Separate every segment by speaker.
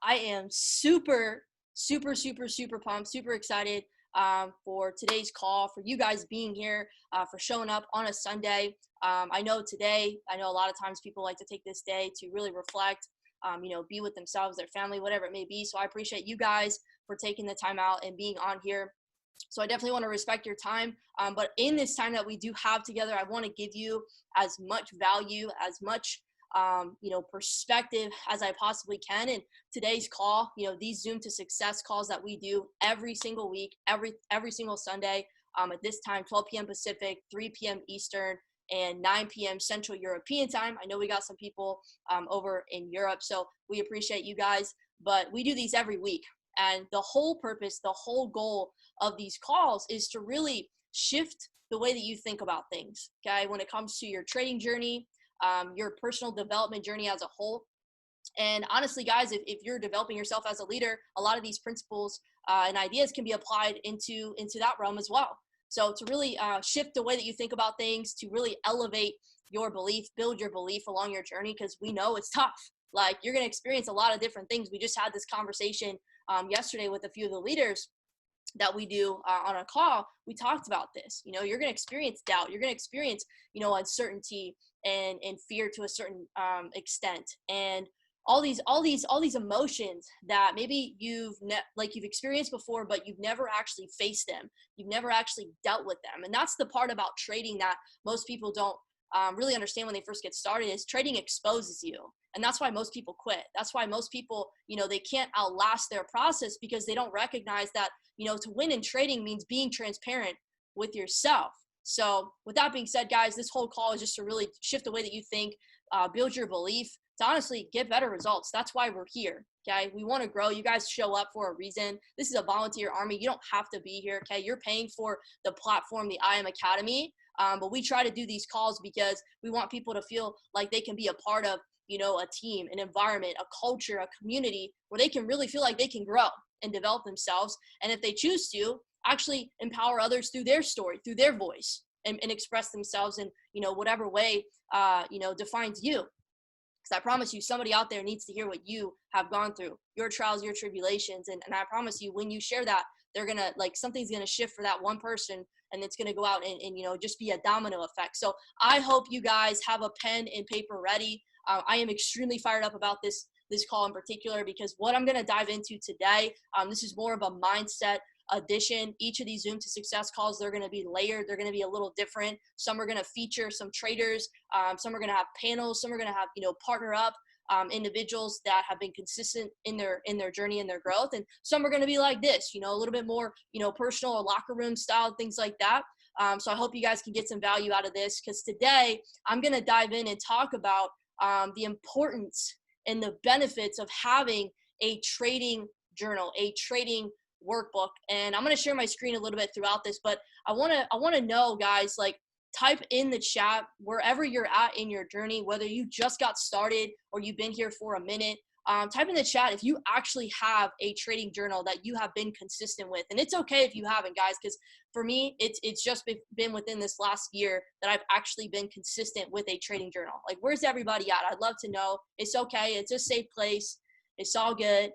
Speaker 1: I am super pumped, super excited for today's call, for you guys being here, for showing up on a Sunday. I know a lot of times people like to take this day to really reflect, be with themselves, their family, whatever it may be. So I appreciate you guys for taking the time out and being on here. So I definitely want to respect your time. But in this time that we do have together, I want to give you as much value, as much perspective as I possibly can. And today's call, these Zoom to Success calls that we do every single week, every single Sunday, at this time, 12 p.m. Pacific, 3 p.m. Eastern, and 9 p.m. Central European time. I know we got some people over in Europe, so we appreciate you guys. But we do these every week. And the whole purpose, the whole goal of these calls is to really shift the way that you think about things, okay? When it comes to your trading journey, your personal development journey as a whole. And honestly, guys, if you're developing yourself as a leader, a lot of these principles and ideas can be applied into that realm as well. So to really shift the way that you think about things, to really elevate your belief, build your belief along your journey, because we know it's tough. Like, you're going to experience a lot of different things. We just had this conversation yesterday with a few of the leaders that we do on a call. We talked about this. You're going to experience doubt. You're going to experience, uncertainty and fear to a certain extent, and all these emotions that maybe you've experienced before, but you've never actually faced them. You've never actually dealt with them. And that's the part about trading that most people don't really understand when they first get started, is trading exposes you. And that's why most people quit. That's why most people, they can't outlast their process, because they don't recognize that, to win in trading means being transparent with yourself. So with that being said, guys, this whole call is just to really shift the way that you think, build your belief, to honestly get better results. That's why we're here, okay? We want to grow. You guys show up for a reason. This is a volunteer army. You don't have to be here, okay? You're paying for the platform, the IM Academy, but we try to do these calls because we want people to feel like they can be a part of, a team, an environment, a culture, a community where they can really feel like they can grow and develop themselves. And if they choose to, actually empower others through their story, through their voice, and express themselves in, whatever way, defines you. Because I promise you, somebody out there needs to hear what you have gone through, your trials, your tribulations. And I promise you, when you share that, they're going to, something's going to shift for that one person, and it's going to go out and just be a domino effect. So I hope you guys have a pen and paper ready. I am extremely fired up about this call in particular, because what I'm going to dive into today, this is more of a mindset addition. Each of these Zoom to Success calls, they're going to be layered. They're going to be a little different. Some are going to feature some traders. Some are going to have panels. Some are going to have, partner up individuals that have been consistent in their journey and their growth. And some are going to be like this, a little bit more, personal or locker room style, things like that. So I hope you guys can get some value out of this, because today I'm going to dive in and talk about the importance and the benefits of having a trading journal, a trading workbook. And I'm going to share my screen a little bit throughout this, but I want to know, guys, type in the chat wherever you're at in your journey, whether you just got started or you've been here for a minute. Type in the chat if you actually have a trading journal that you have been consistent with. And it's okay if you haven't, guys, because for me, it's just been within this last year that I've actually been consistent with a trading journal. Where's everybody at? I'd love to know. It's okay. It's a safe place. It's all good.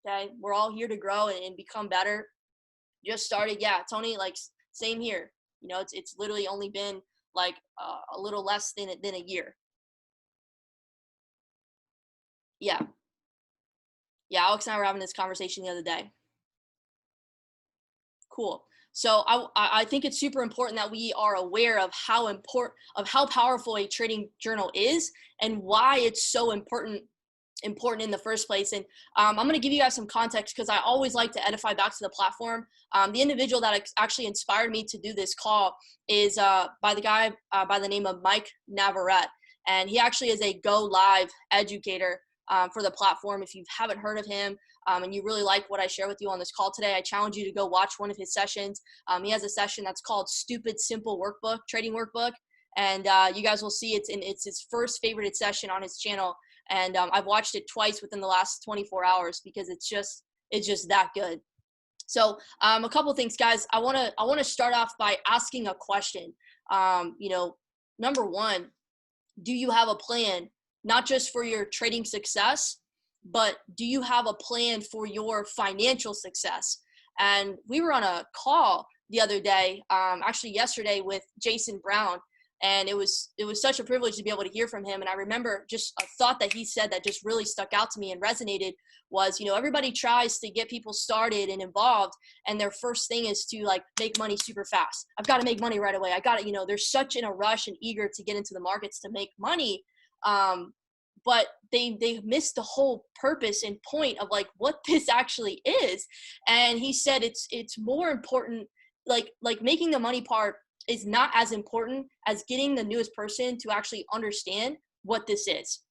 Speaker 1: Okay. We're all here to grow and become better. Just started. Yeah. Tony, same here. It's literally only been a little less than a year. Yeah. Yeah, Alex and I were having this conversation the other day. Cool. So I think it's super important that we are aware of how powerful a trading journal is, and why it's so important in the first place. And I'm going to give you guys some context, because I always like to edify back to the platform. The individual that actually inspired me to do this call is by the guy by the name of Mike Navarrete. And he actually is a Go Live educator for the platform. If you haven't heard of him and you really like what I share with you on this call today, I challenge you to go watch one of his sessions. He has a session that's called Stupid Simple Workbook, Trading Workbook. And you guys will see it's his first favorited session on his channel. And I've watched it twice within the last 24 hours because it's just that good. So a couple things, guys. I want to start off by asking a question. Number one, do you have a plan, not just for your trading success, but do you have a plan for your financial success? And we were on a call the other day, actually yesterday, with Jason Brown, and it was such a privilege to be able to hear from him. And I remember just a thought that he said that just really stuck out to me and resonated was, everybody tries to get people started and involved, and their first thing is to like make money super fast. I've got to make money right away. I got to, they're such in a rush and eager to get into the markets to make money. But they missed the whole purpose and point of like what this actually is. And he said it's more important, like making the money part is not as important as getting the newest person to actually understand what this is.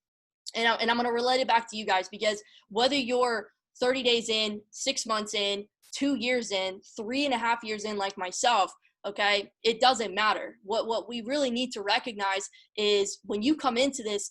Speaker 1: And I'm going to relate it back to you guys, because whether you're 30 days in, 6 months in, 2 years in, 3.5 years in, like myself, okay, it doesn't matter. What we really need to recognize is when you come into this,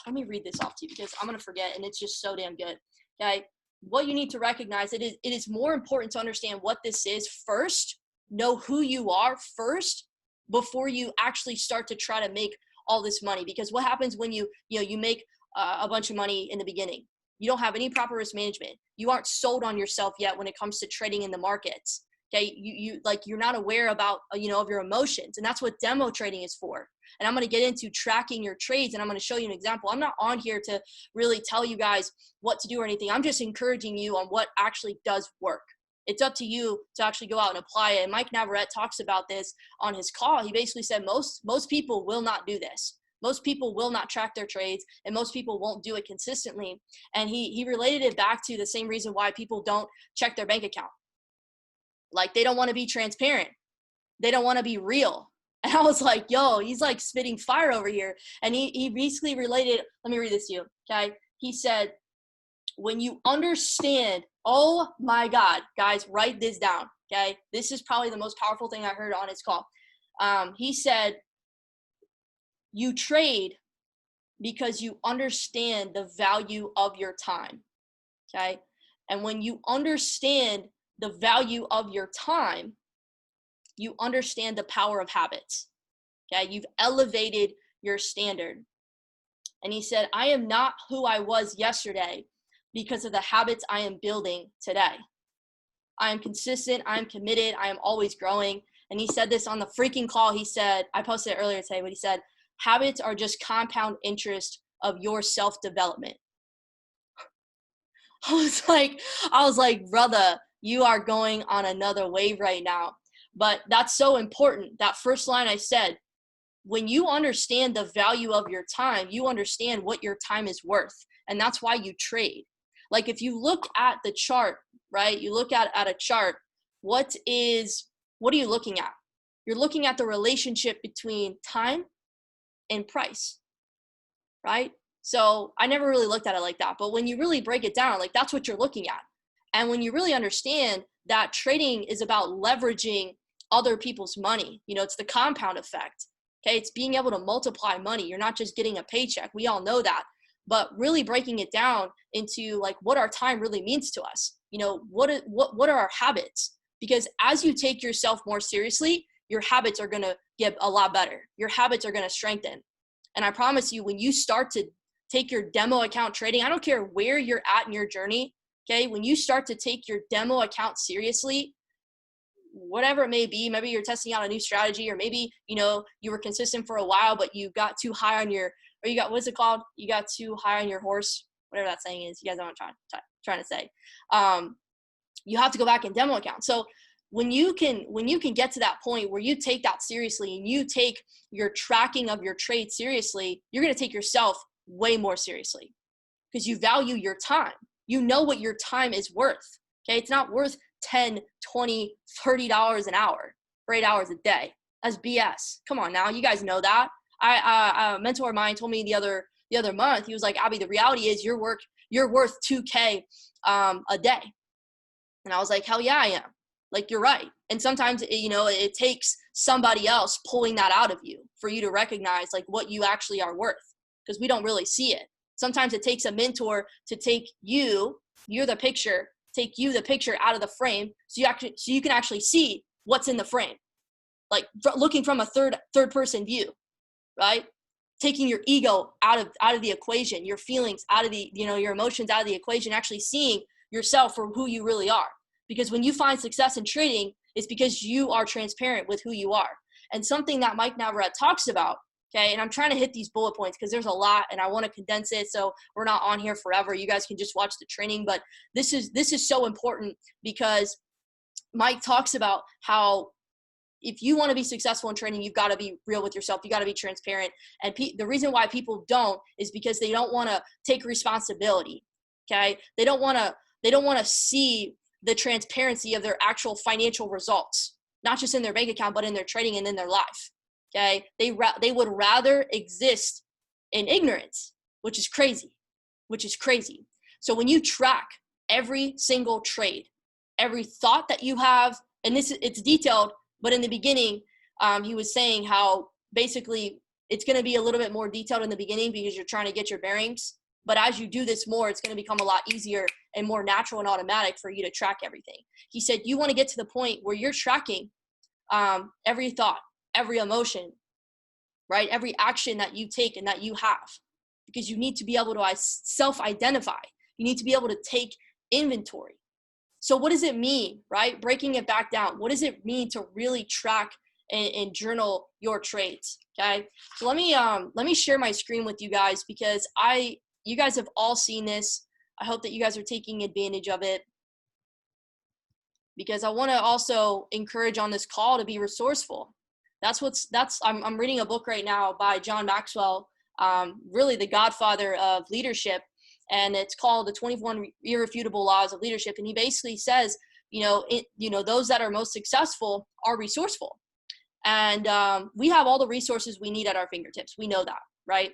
Speaker 1: let me read this off to you because I'm going to forget, and it's just so damn good. Okay. What you need to recognize, it is more important to understand what this is first, know who you are first, before you actually start to try to make all this money. Because what happens when you make a bunch of money in the beginning? You don't have any proper risk management. You aren't sold on yourself yet when it comes to trading in the markets. Okay. You're not aware about, of your emotions, and that's what demo trading is for. And I'm going to get into tracking your trades, and I'm going to show you an example. I'm not on here to really tell you guys what to do or anything. I'm just encouraging you on what actually does work. It's up to you to actually go out and apply it. And Mike Navarrete talks about this on his call. He basically said most people will not do this. Most people will not track their trades, and most people won't do it consistently. And he related it back to the same reason why people don't check their bank account. Like, they don't want to be transparent. They don't want to be real. And I was like, yo, he's like spitting fire over here. And he basically related, let me read this to you, okay? He said, when you understand, oh my God, guys, write this down, okay? This is probably the most powerful thing I heard on his call. He said, you trade because you understand the value of your time, okay? And when you understand the value of your time, you understand the power of habits, okay? You've elevated your standard. And he said, I am not who I was yesterday because of the habits I am building today. I am consistent, I am committed, I am always growing. And he said this on the freaking call. He said, I posted it earlier today, but he said, habits are just compound interest of your self-development. I was like, brother, you are going on another wave right now. But that's so important. That first line I said, when you understand the value of your time, you understand what your time is worth. And that's why you trade. Like, if you look at the chart, right? You look at a chart, what are you looking at? You're looking at the relationship between time and price, right? So I never really looked at it like that. But when you really break it down, like, that's what you're looking at. And when you really understand that trading is about leveraging other people's money, it's the compound effect. Okay. It's being able to multiply money. You're not just getting a paycheck. We all know that, but really breaking it down into like what our time really means to us. What are our habits? Because as you take yourself more seriously, your habits are going to get a lot better. Your habits are going to strengthen. And I promise you, when you start to take your demo account trading, I don't care where you're at in your journey. Okay. When you start to take your demo account seriously, whatever it may be, maybe you're testing out a new strategy, or maybe, you were consistent for a while, but you got too high on what's it called? You got too high on your horse, whatever that saying is. You guys know what I'm trying to say. You have to go back and demo account. So when you can get to that point where you take that seriously and you take your tracking of your trade seriously, you're going to take yourself way more seriously because you value your time. You know what your time is worth. Okay. It's not worth $10, $20, $30 an hour for 8 hours a day. That's BS. Come on now. You guys know that. A mentor of mine told me the other month, he was like, Abby, the reality is you're worth $2K a day. And I was like, hell yeah, I am. Like, you're right. And sometimes, it takes somebody else pulling that out of you for you to recognize like what you actually are worth, because we don't really see it. Sometimes it takes a mentor to take you're the picture, take you the picture out of the frame so you can actually see what's in the frame, like looking from a third person view, right? taking your ego out of the equation, your feelings out of the, your emotions out of the equation, actually seeing yourself for who you really are. Because when you find success in trading, it's because you are transparent with who you are. And something that Mike Navarrete talks about, okay, and I'm trying to hit these bullet points because there's a lot and I want to condense it so we're not on here forever. You guys can just watch the training, but this is so important because Mike talks about how if you want to be successful in trading, you've got to be real with yourself. You got to be transparent. And the reason why people don't is because they don't want to take responsibility. Okay. They don't want to see the transparency of their actual financial results, not just in their bank account, but in their trading and in their life. Okay. They would rather exist in ignorance, which is crazy. So when you track every single trade, every thought that you have, and it's detailed, but in the beginning, he was saying how basically it's going to be a little bit more detailed in the beginning because you're trying to get your bearings. But as you do this more, it's going to become a lot easier and more natural and automatic for you to track everything. He said you want to get to the point where you're tracking every thought, every emotion, right? Every action that you take and that you have, because you need to be able to self-identify. You need to be able to take inventory. So what does it mean, right? Breaking it back down. What does it mean to really track and journal your trades? Okay. So let me share my screen with you guys because you guys have all seen this. I hope that you guys are taking advantage of it because I want to also encourage on this call to be resourceful. I'm reading a book right now by John Maxwell, really the godfather of leadership. And it's called The 21 Irrefutable Laws of Leadership. And he basically says, those that are most successful are resourceful. And we have all the resources we need at our fingertips. We know that, right?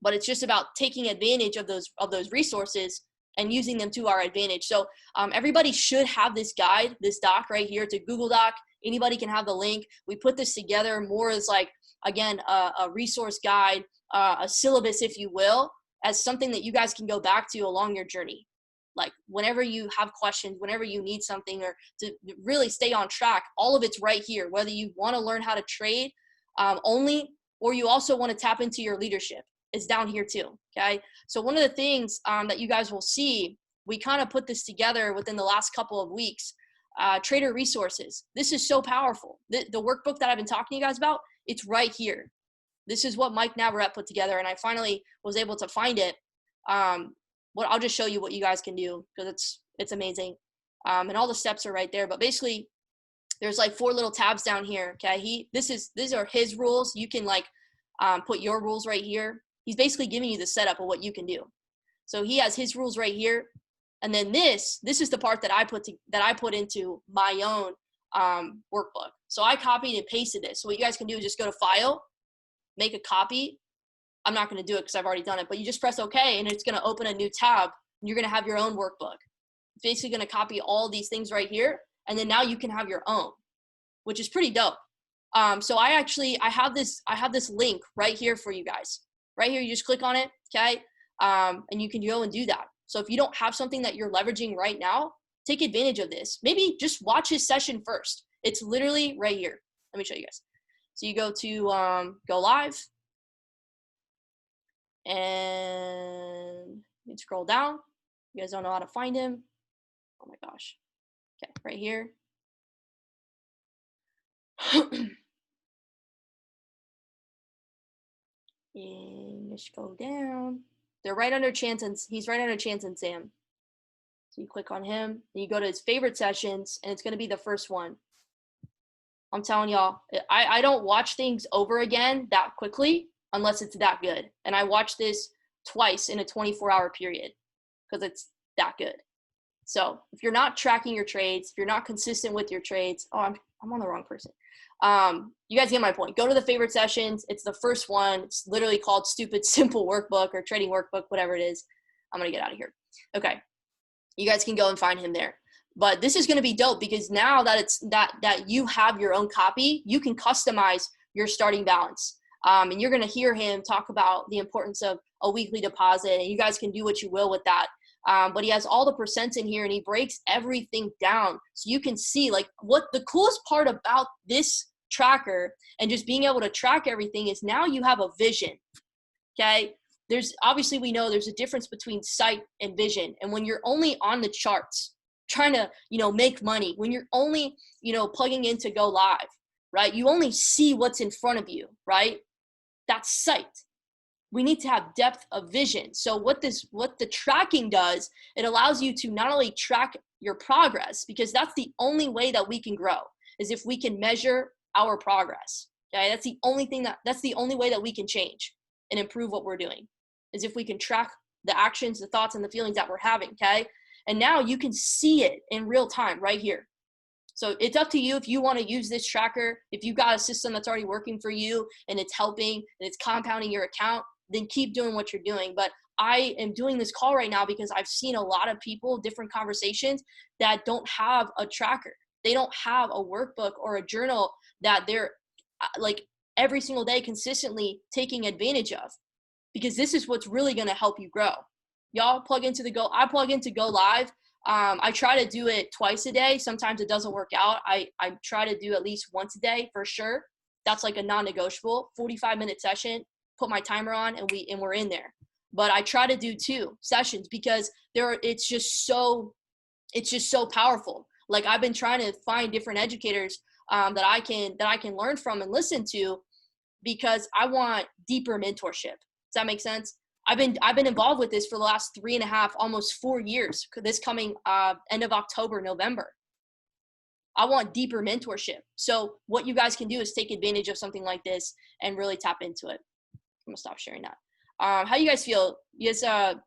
Speaker 1: But it's just about taking advantage of those resources and using them to our advantage. So everybody should have this guide, this doc right here. It's a Google Doc. Anybody can have the link. We put this together more as like, again, a resource guide, a syllabus, if you will, as something that you guys can go back to along your journey. Like whenever you have questions, whenever you need something or to really stay on track, all of it's right here, whether you want to learn how to trade only, or you also want to tap into your leadership. It's down here too, okay? So one of the things that you guys will see, we kind of put this together within the last couple of weeks, trader resources. This is so powerful. The workbook that I've been talking to you guys about, it's right here. This is what Mike Navarrete put together, and I finally was able to find it. I'll just show you what you guys can do because it's amazing, and all the steps are right there. But basically, there's like 4 little tabs down here. Okay, these are his rules. You can like put your rules right here. He's basically giving you the setup of what you can do. So he has his rules right here, and then this is the part that I put into my own workbook. So I copied and pasted this. So what you guys can do is just go to File, make a copy. I'm not going to do it because I've already done it, but you just press OK and it's going to open a new tab and you're going to have your own workbook. It's basically going to copy all these things right here. And then now you can have your own, which is pretty dope. So I have this link right here for you guys. Right here, you just click on it, okay? And you can go and do that. So if you don't have something that you're leveraging right now, take advantage of this. Maybe just watch his session first. It's literally right here. Let me show you guys. So you go to go live, and you scroll down. You guys don't know how to find him. Oh my gosh. Okay, right here. And just go down. They're right under Chance, and he's right under Chance and Sam. So you click on him, and you go to his favorite sessions, and it's going to be the first one. I'm telling y'all, I don't watch things over again that quickly unless it's that good. And I watched this twice in a 24-hour period because it's that good. So if you're not tracking your trades, if you're not consistent with your trades, I'm on the wrong person. You guys get my point. Go to the favorite sessions. It's the first one. It's literally called Stupid Simple Workbook or Trading Workbook, whatever it is. I'm going to get out of here. Okay. You guys can go and find him there. But this is going to be dope because now that it's that you have your own copy, you can customize your starting balance. And you're going to hear him talk about the importance of a weekly deposit, and you guys can do what you will with that. But he has all the percents in here, and he breaks everything down so you can see like what the coolest part about this tracker and just being able to track everything is now you have a vision. Okay. There's obviously, we know there's a difference between sight and vision. And when you're only on the charts trying to, make money, when you're only, plugging in to go live, right? You only see what's in front of you, right? That's sight. We need to have depth of vision. So what the tracking does, it allows you to not only track your progress, because that's the only way that we can grow, is if we can measure our progress. Okay. That's the only way that we can change and improve what we're doing, is if we can track the actions, the thoughts, and the feelings that we're having. Okay. And now you can see it in real time right here. So it's up to you if you want to use this tracker. If you've got a system that's already working for you and it's helping and it's compounding your account, then keep doing what you're doing. But I am doing this call right now because I've seen a lot of people, different conversations, that don't have a tracker. They don't have a workbook or a journal that they're like every single day consistently taking advantage of, because this is what's really going to help you grow. Y'all I plug into Go Live. I try to do it twice a day. Sometimes it doesn't work out. I try to do at least once a day for sure. That's like a non-negotiable 45-minute session, put my timer on and we're in there. But I try to do 2 sessions because it's just so powerful. Like I've been trying to find different educators that I can learn from and listen to, because I want deeper mentorship. Does that make sense? I've been involved with this for the last 3.5, almost 4 years. This coming end of October, November. I want deeper mentorship. So what you guys can do is take advantage of something like this and really tap into it. I'm gonna stop sharing that. How you guys feel? Yes, do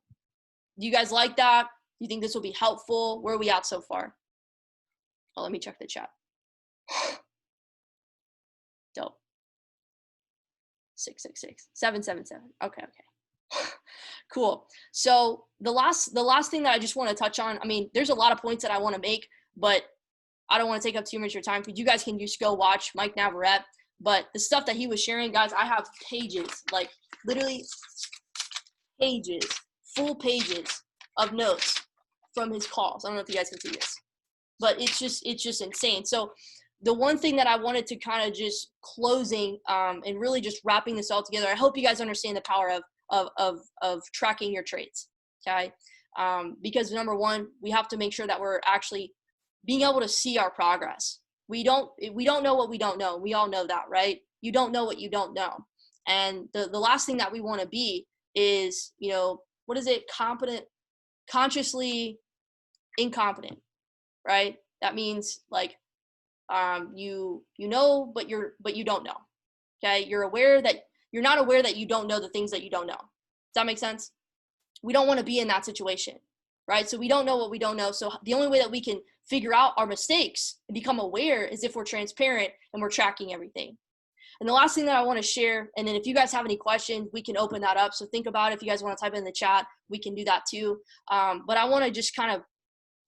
Speaker 1: you guys like that? Do you think this will be helpful? Where are we at so far? Oh, let me check the chat. Dope. 666 777. Okay. Cool. So the last thing that I just want to touch on, I mean, there's a lot of points that I want to make, but I don't want to take up too much of your time, because you guys can just go watch Mike Navarrete. But the stuff that he was sharing, guys, I have pages, like literally pages, full pages of notes from his calls. I don't know if you guys can see this, but it's just insane. So the one thing that I wanted to kind of just closing and really just wrapping this all together, I hope you guys understand the power of tracking your trades. Okay. Because number one, we have to make sure that we're actually being able to see our progress. We don't know what we don't know. We all know that, right? You don't know what you don't know. And the last thing that we want to be is, what is it? Consciously incompetent, right? That means like, you know, but you don't know. Okay. You're not aware that you don't know the things that you don't know. Does that make sense? We don't want to be in that situation, right? So we don't know what we don't know. So the only way that we can figure out our mistakes and become aware is if we're transparent and we're tracking everything. And the last thing that I want to share, and then if you guys have any questions, we can open that up. So think about it. If you guys want to type it in the chat, we can do that too. But I want to just kind of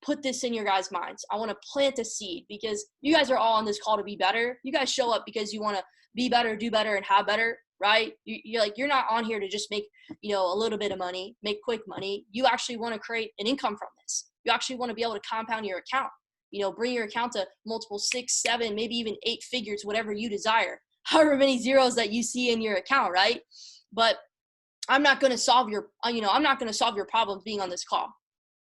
Speaker 1: put this in your guys' minds. I want to plant a seed, because you guys are all on this call to be better. You guys show up because you want to be better, do better, and have better, right? You're not on here to just make, a little bit of money, make quick money. You actually want to create an income from this. You actually want to be able to compound your account, bring your account to multiple 6, 7, maybe even 8 figures, whatever you desire, however many zeros that you see in your account, right? But I'm not going to solve I'm not going to solve your problems being on this call.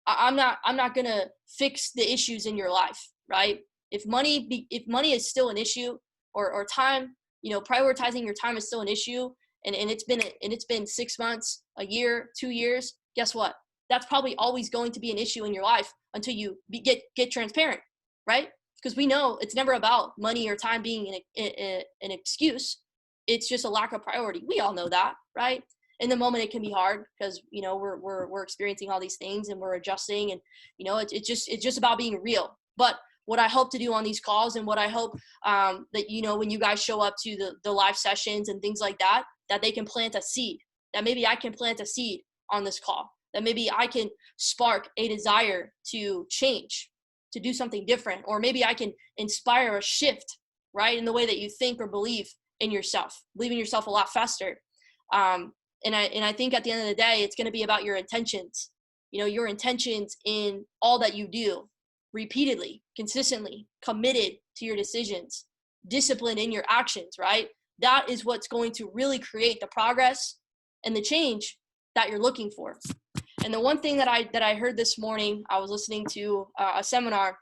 Speaker 1: I'm not going to fix the issues in your life, right? If money is still an issue, or time, prioritizing your time is still an issue, and it's been 6 months, a year, 2 years, guess what? That's probably always going to be an issue in your life until you get transparent, right? Because we know it's never about money or time being an excuse. It's just a lack of priority. We all know that, right? In the moment, it can be hard because, we're experiencing all these things and we're adjusting, and, it's just about being real. But what I hope to do on these calls, and what I hope that, when you guys show up to the live sessions and things like that, that they can plant a seed, that maybe I can plant a seed on this call, that maybe I can spark a desire to change, to do something different, or maybe I can inspire a shift, right, in the way that you think or believe in yourself, believe in yourself a lot faster. And I think at the end of the day, it's going to be about your intentions, your intentions in all that you do, repeatedly, consistently, committed to your decisions, discipline in your actions, right? That is what's going to really create the progress and the change that you're looking for. And the one thing that I heard this morning, I was listening to a seminar,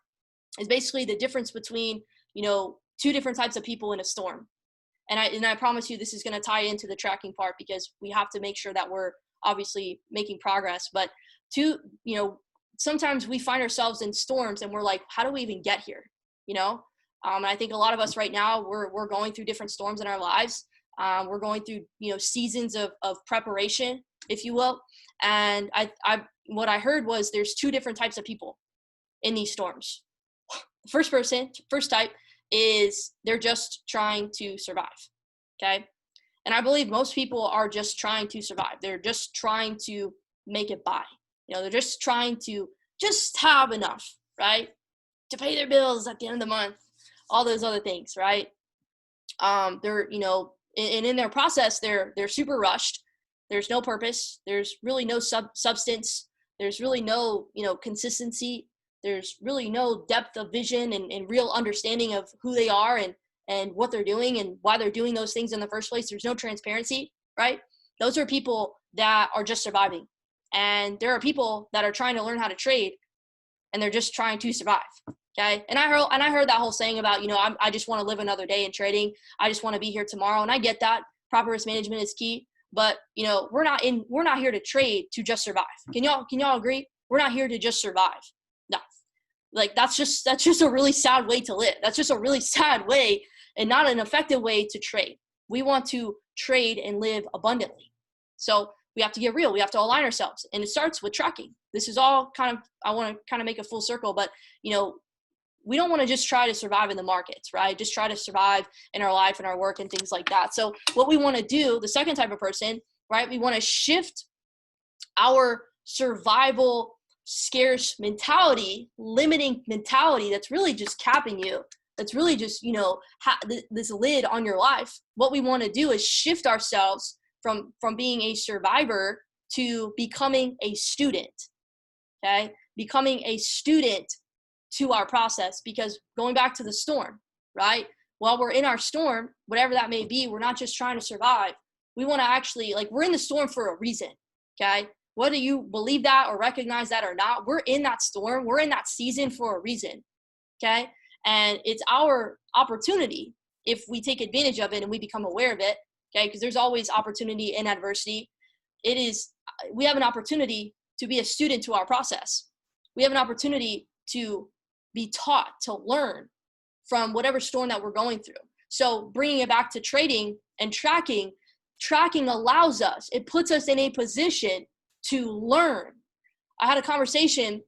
Speaker 1: is basically the difference between, two different types of people in a storm. And I promise you this is going to tie into the tracking part, because we have to make sure that we're obviously making progress. But sometimes we find ourselves in storms and we're like, how do we even get here? And I think a lot of us right now, we're going through different storms in our lives. We're going through, seasons of preparation, if you will. And what I heard was there's two different types of people in these storms. First type is they're just trying to survive. Okay. And I believe most people are just trying to survive. They're just trying to make it by. They're just trying to just have enough, right? To pay their bills at the end of the month, all those other things, right? They're, and in their process, they're super rushed. There's no purpose. There's really no substance. There's really no, consistency. There's really no depth of vision and real understanding of who they are and what they're doing and why they're doing those things in the first place. There's no transparency, right? Those are people that are just surviving. And there are people that are trying to learn how to trade, and they're just trying to survive. Okay. And I heard that whole saying about, I just want to live another day in trading. I just want to be here tomorrow. And I get that. Proper risk management is key. But, we're not here to trade to just survive. Can y'all agree? We're not here to just survive. No. Like that's just a really sad way to live. That's just a really sad way and not an effective way to trade. We want to trade and live abundantly. So we have to get real. We have to align ourselves. And it starts with tracking. This is all I want to kind of make a full circle, but we don't want to just try to survive in the markets, right? Just try to survive in our life and our work and things like that. So what we want to do, the second type of person, right? We want to shift our survival scarce mentality, limiting mentality that's really just capping you. That's really just, this lid on your life. What we want to do is shift ourselves from being a survivor to becoming a student, okay? Becoming a student to our process, because going back to the storm, right? While we're in our storm, whatever that may be, we're not just trying to survive. We want to actually, we're in the storm for a reason, okay? Whether you believe that or recognize that or not, we're in that storm. We're in that season for a reason, okay? And it's our opportunity, if we take advantage of it and we become aware of it, okay? Because there's always opportunity in adversity. We have an opportunity to be a student to our process. We have an opportunity to be taught, to learn from whatever storm that we're going through. So bringing it back to trading and tracking allows us, it puts us in a position to learn. I had a conversation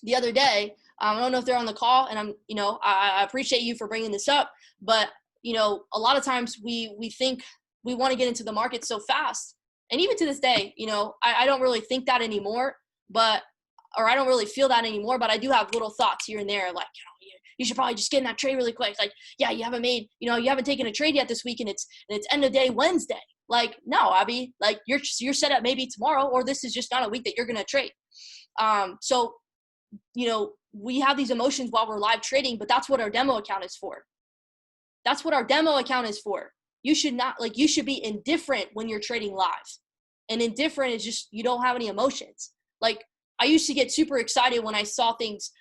Speaker 1: the other day. I don't know if they're on the call, and I appreciate you for bringing this up, but a lot of times we think we want to get into the market so fast. And even to this day, I don't really think that anymore, or I don't really feel that anymore, but I do have little thoughts here and there, like, you should probably just get in that trade really quick. Like, yeah, you haven't taken a trade yet this week, and it's end of day Wednesday. Like, no, Abby, like you're set up maybe tomorrow, or this is just not a week that you're going to trade. So, we have these emotions while we're live trading, but that's what our demo account is for. That's what our demo account is for. You should be indifferent when you're trading live. And indifferent is just, you don't have any emotions. Like, I used to get super excited when I saw things,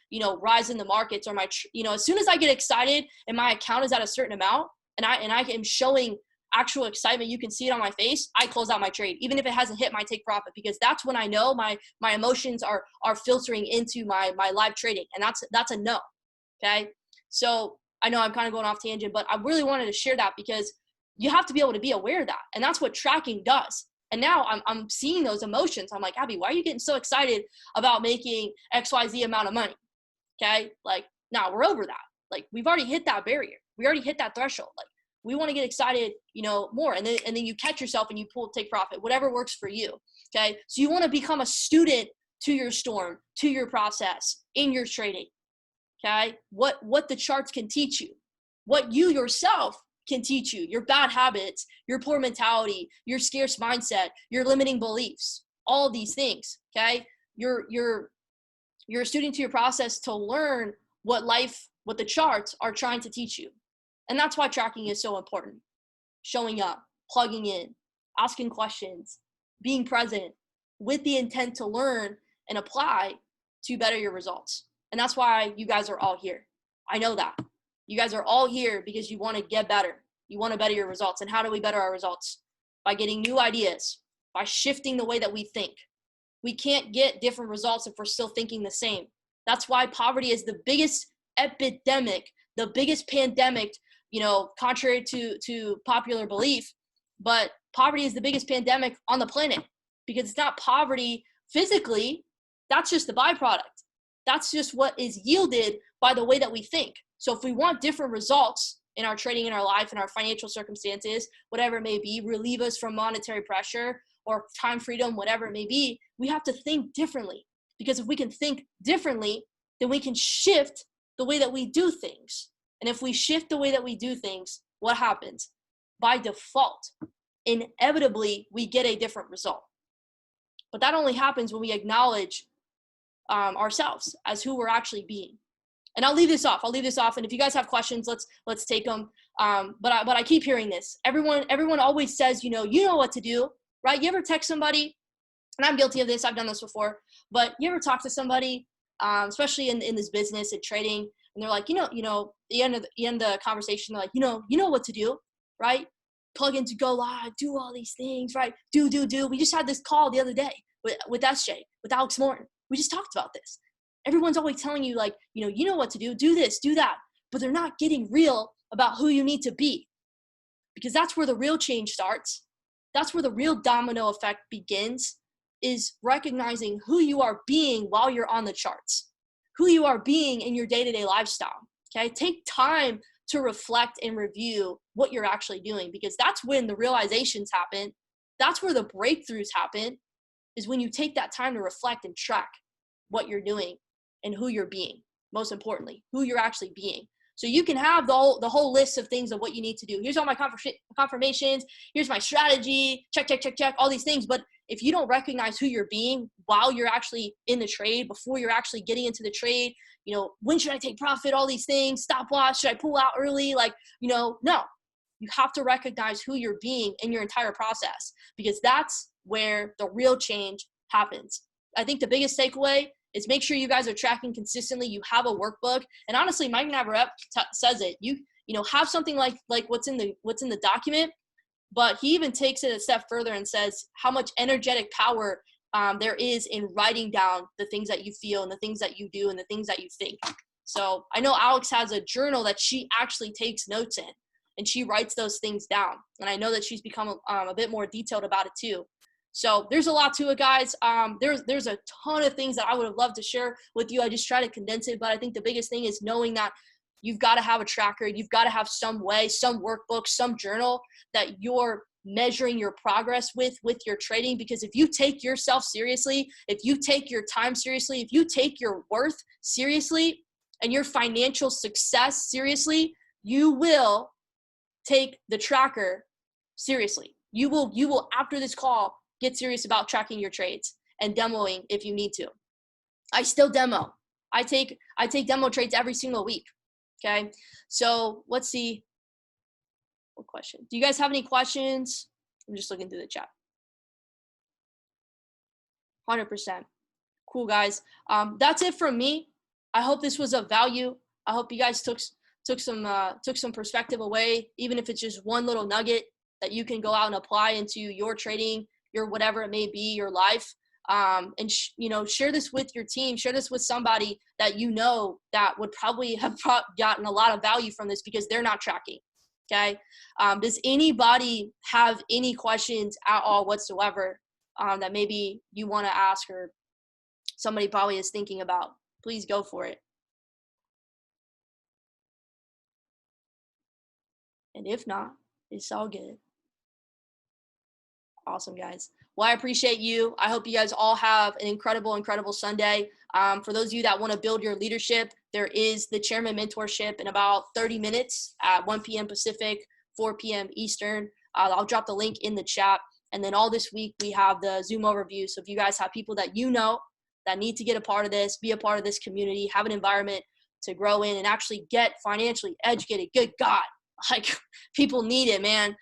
Speaker 1: rise in the markets, or as soon as I get excited and my account is at a certain amount and I am showing actual excitement, you can see it on my face, I close out my trade, even if it hasn't hit my take profit, because that's when I know my emotions are filtering into my live trading. And that's a no. Okay. So I know I'm kind of going off tangent, but I really wanted to share that because you have to be able to be aware of that. And that's what tracking does. And now I'm seeing those emotions. I'm like, Abby, why are you getting so excited about making XYZ amount of money? Okay. Like, now we're over that. Like, we've already hit that barrier. We already hit that threshold. Like, we want to get excited, more. And then you catch yourself and you take profit, whatever works for you. Okay. So you want to become a student to your storm, to your process in your trading. Okay. What the charts can teach you, what you yourself can teach you, your bad habits, your poor mentality, your scarce mindset, your limiting beliefs, all of these things. Okay. You're a student to your process to learn what the charts are trying to teach you. And that's why tracking is so important. Showing up, plugging in, asking questions, being present with the intent to learn and apply to better your results. And that's why you guys are all here. I know that. You guys are all here because you want to get better. You want to better your results. And how do we better our results? By getting new ideas, by shifting the way that we think. We can't get different results if we're still thinking the same. That's why poverty is the biggest epidemic, the biggest pandemic, contrary to popular belief. But poverty is the biggest pandemic on the planet because it's not poverty physically. That's just the byproduct. That's just what is yielded by the way that we think. So if we want different results in our trading, in our life, in our financial circumstances, whatever it may be, relieve us from monetary pressure or time freedom, whatever it may be, we have to think differently. Because if we can think differently, then we can shift the way that we do things. And if we shift the way that we do things, what happens? By default, inevitably, we get a different result. But that only happens when we acknowledge ourselves as who we're actually being. And I'll leave this off. And if you guys have questions, let's take them. But I keep hearing this. Everyone always says, you know what to do, right? You ever text somebody, and I'm guilty of this. I've done this before. But you ever talk to somebody, especially in this business and trading, and they're like, the end of the conversation, they're like, you know what to do, right? Plug in to go live, do all these things, right? Do. We just had this call the other day with SJ, with Alex Morton. We just talked about this. Everyone's always telling you like, you know what to do this, do that, but they're not getting real about who you need to be, because that's where the real change starts. That's where the real domino effect begins, is recognizing who you are being while you're on the charts, who you are being in your day-to-day lifestyle. Okay, take time to reflect and review what you're actually doing, because that's when the realizations happen. That's where the breakthroughs happen, is when you take that time to reflect and track what you're doing and who you're being. Most importantly, who you're actually being. So you can have the whole list of things of what you need to do. Here's all my confirmations. Here's my strategy. Check, all these things. But if you don't recognize who you're being while you're actually in the trade, before you're actually getting into the trade, when should I take profit? All these things, stop loss, should I pull out early? No. You have to recognize who you're being in your entire process, because that's where the real change happens. I think the biggest takeaway is make sure you guys are tracking consistently. You have a workbook, and honestly, Mike Navarrete says it. You have something like what's in the document, but he even takes it a step further and says how much energetic power there is in writing down the things that you feel and the things that you do and the things that you think. So I know Alex has a journal that she actually takes notes in, and she writes those things down. And I know that she's become a bit more detailed about it too. So there's a lot to it, guys. There's a ton of things that I would have loved to share with you. I just try to condense it. But I think the biggest thing is knowing that you've got to have a tracker. You've got to have some way, some workbook, some journal that you're measuring your progress with your trading. Because if you take yourself seriously, if you take your time seriously, if you take your worth seriously and your financial success seriously, you will take the tracker seriously. You will after this call, get serious about tracking your trades and demoing if you need to. I still demo. I take demo trades every single week. Okay. So let's see. What question? Do you guys have any questions? I'm just looking through the chat. 100%. Cool, guys. That's it from me. I hope this was of value. I hope you guys took some perspective away, even if it's just one little nugget that you can go out and apply into your trading, your whatever it may be, your life, and share this with your team. Share this with somebody that that would probably have gotten a lot of value from this, because they're not tracking. Okay. Does anybody have any questions at all whatsoever that maybe you want to ask, or somebody probably is thinking about? Please go for it. And if not, it's all good. Awesome, guys. Well, I appreciate you. I hope you guys all have an incredible Sunday. For those of you that want to build your leadership, there is the Chairman Mentorship in about 30 minutes at 1 p.m. Pacific, 4 p.m. Eastern. I'll drop the link in the chat. And then all this week, we have the Zoom overview. So if you guys have people that that need to get a part of this, be a part of this community, have an environment to grow in and actually get financially educated, good God, Like, people need it, man.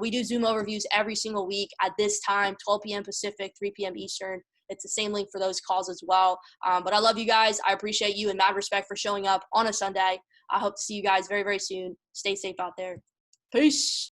Speaker 1: We do Zoom overviews every single week at this time, 12 p.m. Pacific, 3 p.m. Eastern. It's the same link for those calls as well. But I love you guys. I appreciate you and mad respect for showing up on a Sunday. I hope to see you guys very, very soon. Stay safe out there. Peace.